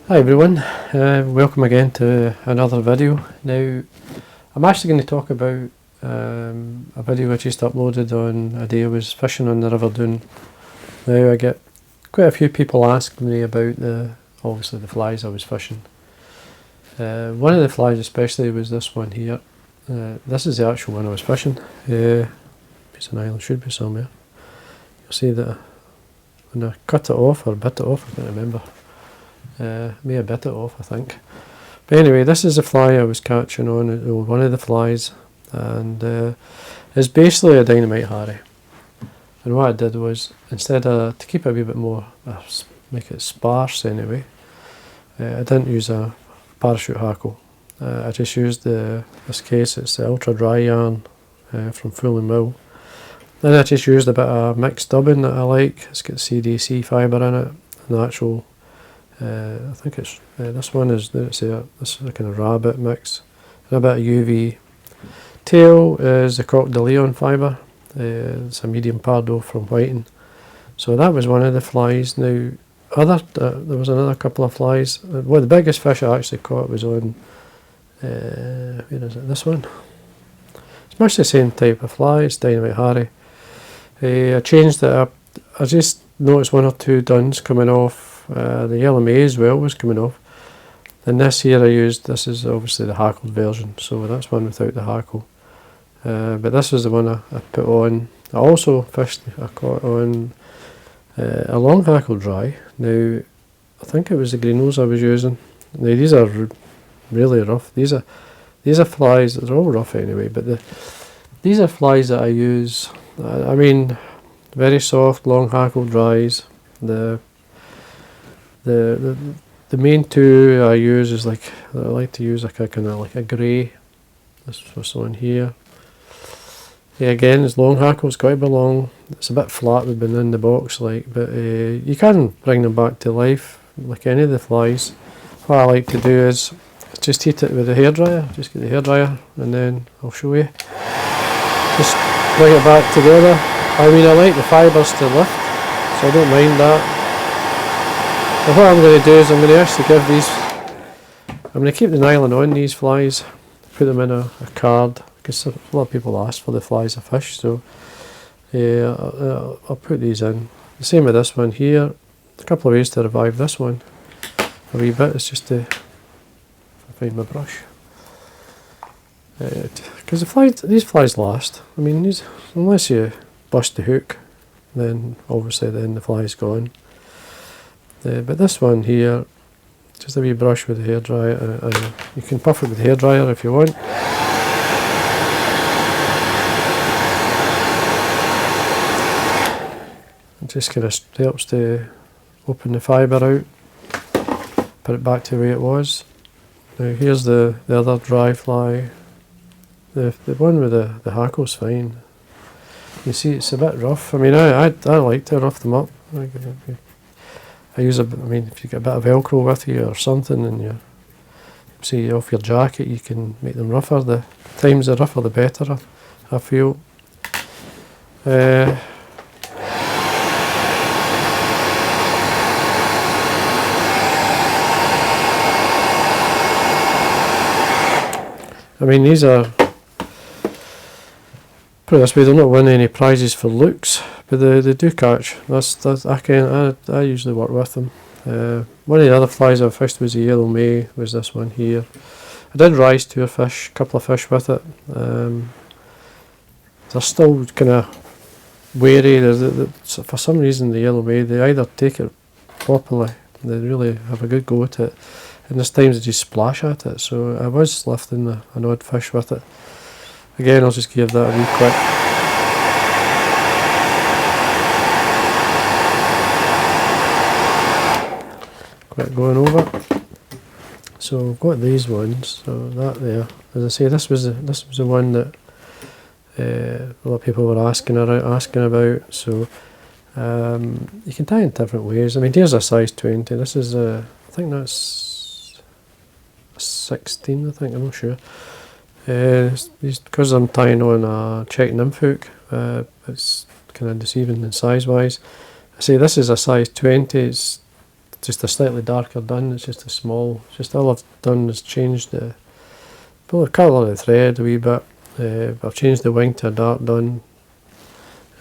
Hi everyone, welcome again to another video. Now I'm actually going to talk about a video I just uploaded on a day I was fishing on the River Doon. Now I get quite a few people asking me about obviously the flies I was fishing. One of the flies especially was this one here. This is the actual one I was fishing. Piece of nylon should be somewhere. You'll see that when I cut it off or bit it off, I can't remember. May have bit it off, I think. But anyway, this is the fly I was catching on, one of the flies, and it's basically a Dynamite Harry. And what I did was, instead of, to keep it a wee bit more, make it sparse anyway, I didn't use a parachute hackle. I just used this case, it's the ultra dry yarn from Full and Mill. Then I just used a bit of mixed dubbing that I like. It's got CDC fibre in it, and the actual I think it's this one is this is a kind of rabbit mix, and a bit of UV. Tail is the Coq de Leon fibre. It's a medium Pardo from Whiting. So that was one of the flies. Now there was another couple of flies. Well, the biggest fish I actually caught was on where is it? This one. It's much the same type of fly. It's Dynamite Harry. I changed it up. I just noticed one or two duns coming off. The yellow May as well was coming off. And this here I used, this is obviously the hackled version, so that's one without the hackle. But this is the one I put on. I also I caught on a long hackle dry. Now, I think it was the greenos I was using. Now these are really rough. These are flies, they're all rough anyway, but these are flies that I use. I mean, very soft, long hackle dries. The main two I use is I like to use like a kind of like a grey. This was one here. Yeah, again, it's long hackle. It's got to be long. It's a bit flat. They've been in the box, but you can bring them back to life like any of the flies. What I like to do is just heat it with a hairdryer. Just get the hairdryer, and then I'll show you. Just bring it back together. I mean, I like the fibres to lift, so I don't mind that. But what I'm going to do is I'm going to actually give these, I'm going to keep the nylon on these flies, put them in a card, because a lot of people ask for the flies I fish, so I'll put these in. The same with this one here. A couple of ways to revive this one a wee bit. It's just to find my brush. Because these flies last. I mean, unless you bust the hook, then obviously the fly's gone. But this one here, just a wee brush with the hairdryer, and you can puff it with the hairdryer if you want. It just kind of helps to open the fibre out, put it back to the way it was. Now here's the other dry fly. The one with the hackle's fine. You see it's a bit rough. I mean, I like to rough them up. I use I mean, if you get a bit of Velcro with you or something, and you see off your jacket, you can make them rougher. The times the rougher, the better. I feel. I mean, these are, put it this way, they're not winning any prizes for looks, but they do catch. I usually work with them. One of the other flies I fished was the yellow May, was this one here. I did rise to a fish, a couple of fish with it. They're still kind of wary. For some reason the yellow May, they either take it properly, they really have a good go at it, and there's times they just splash at it, so I was lifting an odd fish with it. Again, I'll just give that a wee quick. Quick going over. So I've got these ones. So that there, as I say, this was the one that a lot of people were asking about. So you can tie in different ways. I mean, here's a size 20. This is I think that's 16. I think, I'm not sure. Because I'm tying on a Czech Nymph hook, it's kind of deceiving in size wise. I say this is a size 20. It's just a slightly darker dun. It's just a small. Just all I've done is changed the colour of the thread a wee bit. I've changed the wing to a dark dun.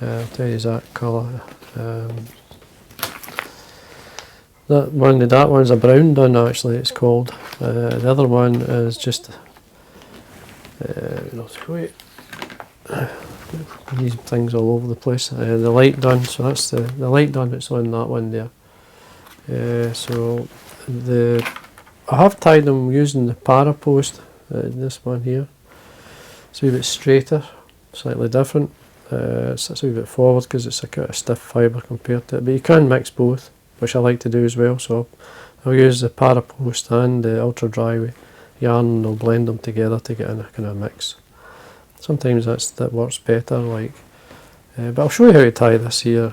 I'll tell you that colour. That one, the dark one's a brown dun actually. It's called. The other one is just. These things all over the place. The light dun. So that's the light dun that's on that one there. So I have tied them using the para post. This one here. It's a wee bit straighter, slightly different. It's a wee bit forward because it's a kind of stiff fibre compared to it. But you can mix both, which I like to do as well. So I'll use the para post and the ultra dry yarn, and I'll blend them together to get in a kind of mix. Sometimes that works better. But I'll show you how to tie this here.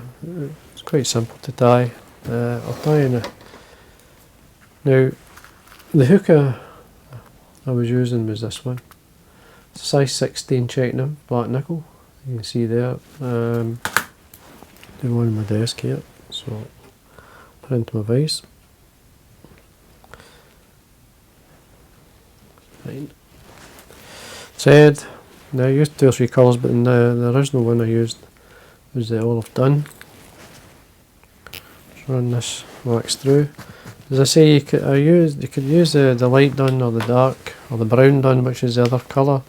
It's quite simple to tie. I'll tie in now. The hook I was using was this one. It's a size 16 Czech Nymph black nickel. You can see there. Do one on my desk here. So put it into my vise. Fine. Thread. Now I used 2 or 3 colours, but the original one I used was the olive dun. Just run this wax through. As I say, you could use the light dun or the dark or the brown dun, which is the other colour,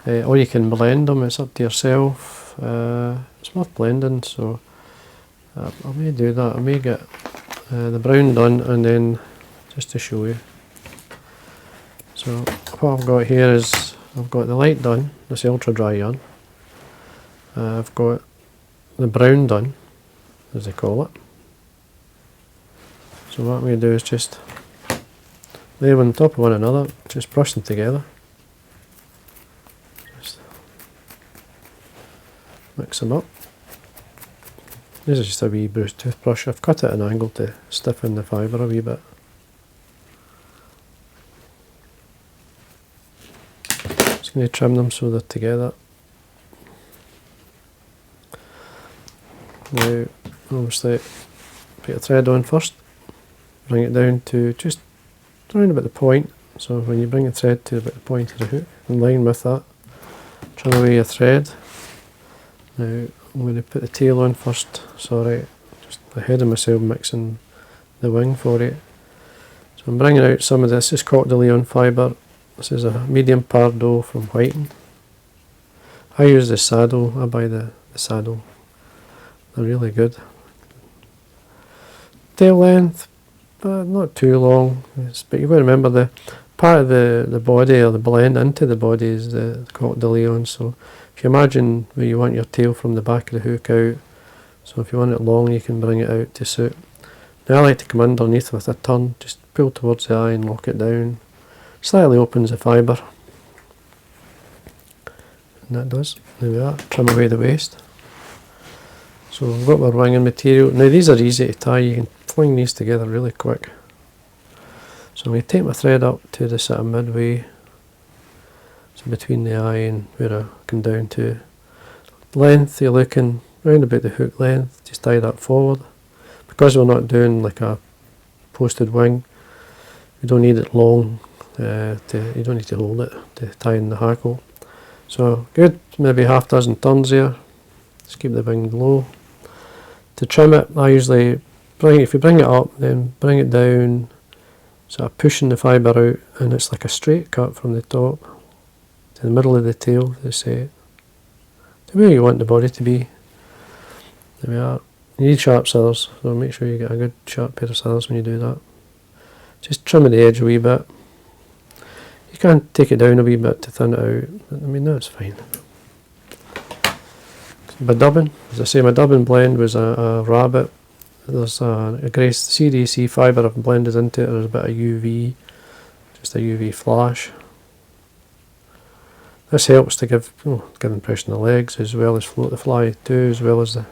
or you can blend them. It's up to yourself. It's worth blending, so I may do that. I may get the brown dun, and then just to show you. So what I've got here is I've got the light dun, this ultra dry yarn. I've got the brown dun, as they call it. So what I'm going to do is just lay them on top of one another, just brush them together. Just mix them up. This is just a wee bruised toothbrush. I've cut it at an angle to stiffen the fibre a wee bit. Just going to trim them so they're together. Now, obviously, put your thread on first. Bring it down to just around about the point. So when you bring the thread to about the point of the hook, in line with that, trim away your thread. Now I'm going to put the tail on first. Sorry, just ahead of myself mixing the wing for it. So I'm bringing out some of this. This is Coq de Leon fibre. This is a medium Pardo from Whiting. I use the saddle. I buy the saddle. They're really good. Tail length. Not too long, but you've got to remember the part of the body or the blend into the body is the Coq de Leon. So if you imagine where you want your tail from the back of the hook out, so if you want it long you can bring it out to suit. Now I like to come underneath with a turn, just pull towards the eye and lock it down. Slightly opens the fibre. And that does. There we are. Trim away the waste. So we've got our winging material. Now these are easy to tie, you can fling these together really quick. So I'm going to take my thread up to the sort of midway, so between the eye and where I come down to. Length, you're looking round about the hook length, just tie that forward. Because we're not doing like a posted wing, we don't need it long, you don't need to hold it to tie in the hackle. So good, maybe half dozen turns there, just keep the wing low. To trim it, I usually if you bring it up, then bring it down, sort of pushing the fibre out, and it's like a straight cut from the top to the middle of the tail, they say. The way you want the body to be. There we are. You need sharp scissors, so make sure you get a good sharp pair of scissors when you do that. Just trimming the edge a wee bit. You can take it down a wee bit to thin it out, but I mean that's fine. My dubbing, as I say, my dubbing blend was a rabbit. There's a grey CDC fibre I've blended into it. There's a bit of UV, just a UV flash. This helps to give impression of the legs as well as float the fly too, as well as the.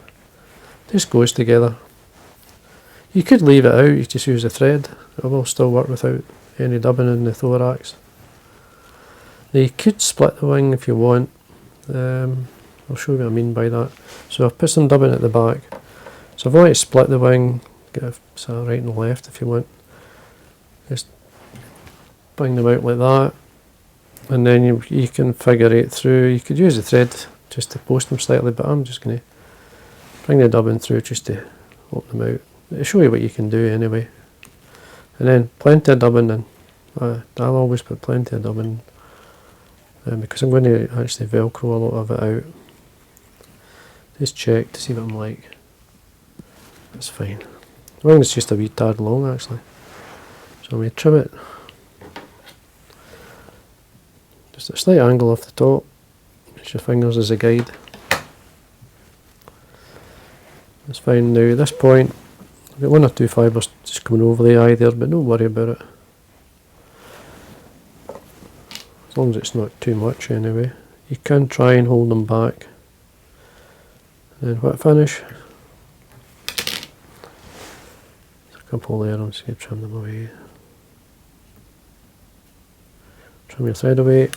Just goes together. You could leave it out. You just use the thread. It will still work without any dubbing in the thorax. Now you could split the wing if you want. I'll show you what I mean by that. So I've put some dubbing at the back. So if I want to split the wing, get a sort of right and left if you want. Just bring them out like that, and then you can figure it through. You could use the thread just to post them slightly, but I'm just going to bring the dubbing through just to open them out. It'll show you what you can do anyway. And then plenty of dubbing in. I'll always put plenty of dubbing because I'm going to actually velcro a lot of it out. Just check to see what I'm like. That's fine. I think it's just a wee tad long actually. So I'm going to trim it. Just a slight angle off the top. Use your fingers as a guide. That's fine. Now at this point, I've got one or two fibres just coming over the eye there, but don't worry about it. As long as it's not too much anyway. You can try and hold them back. And then what finish? There's a couple there, I'm just going to trim them away. Trim your thread away.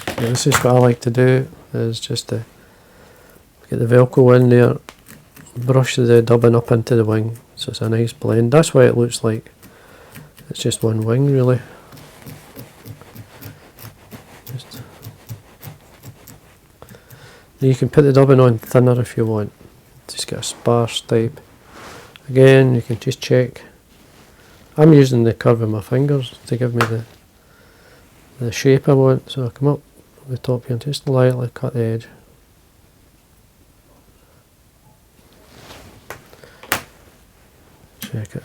Yeah, this is what I like to do, is just to get the velcro in there, brush the dubbing up into the wing so it's a nice blend. That's why it looks like it's just one wing really. You can put the dubbing on thinner if you want, just get a sparse type. Again, you can just check. I'm using the curve of my fingers to give me the shape I want, so I come up the top here and just lightly cut the edge. Check it.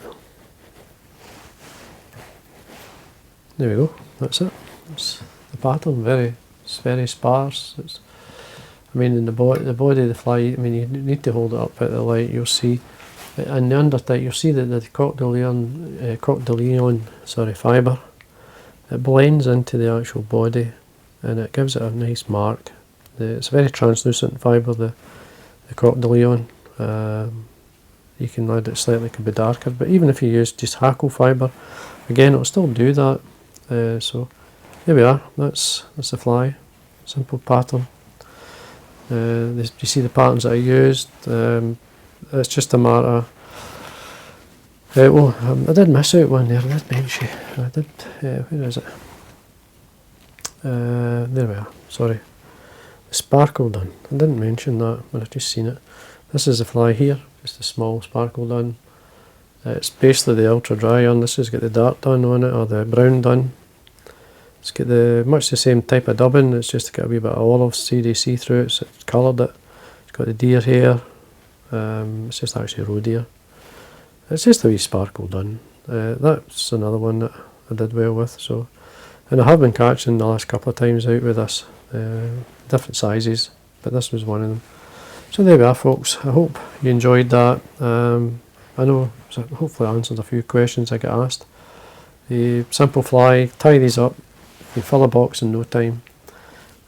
There we go, that's it. It's the pattern, it's very sparse. I mean, in the body of the fly, I mean, you need to hold it up at the light, you'll see. And the undertake, you'll see that the cotyledon fibre, it blends into the actual body and it gives it a nice mark. It's a very translucent fibre, the cotyledon. You can add it slightly, it could be darker, but even if you use just hackle fibre, again it'll still do that. So there we are, that's the fly, simple pattern. You see the patterns that I used. It's just a matter. Well, I did miss out one there. I did mention. I did. Where is it? There we are. Sorry. The sparkle done. I didn't mention that, but I've just seen it. This is the fly here. Just a small sparkle done. It's basically the ultra dry on. This has got the dark done on it, or the brown done. It's got much the same type of dubbing, it's just got a wee bit of olive CDC through it, so it's coloured it. It's got the deer hair, it's just actually roe deer. It's just a wee sparkle done. That's another one that I did well with. So, and I have been catching the last couple of times out with this, different sizes, but this was one of them. So there we are folks, I hope you enjoyed that. I know, so hopefully I answered a few questions I got asked. The simple fly, tie these up. You fill a box in no time.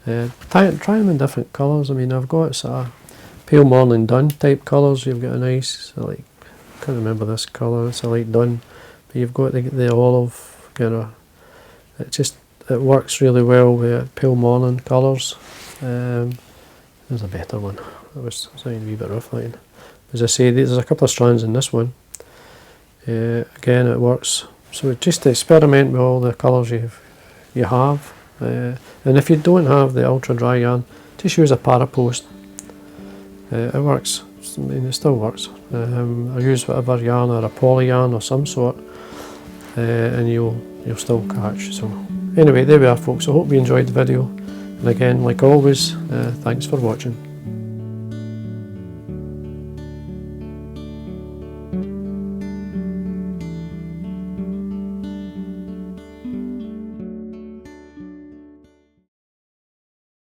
Try them in different colours. I mean, I've got sort of pale morning dun type colours. You've got a nice, I can't remember this colour. It's a light dun, but you've got the olive kind of. It works really well with pale morning colours. There's a better one. That was a wee bit rough lighting. As I say, there's a couple of strands in this one. Again, it works. So just to experiment with all the colours you have, and if you don't have the ultra dry yarn, just use a parapost. It works. I mean, it still works. I use whatever yarn or a poly yarn or some sort, and you'll still catch. So anyway, there we are, folks. I hope you enjoyed the video. And again, like always, thanks for watching.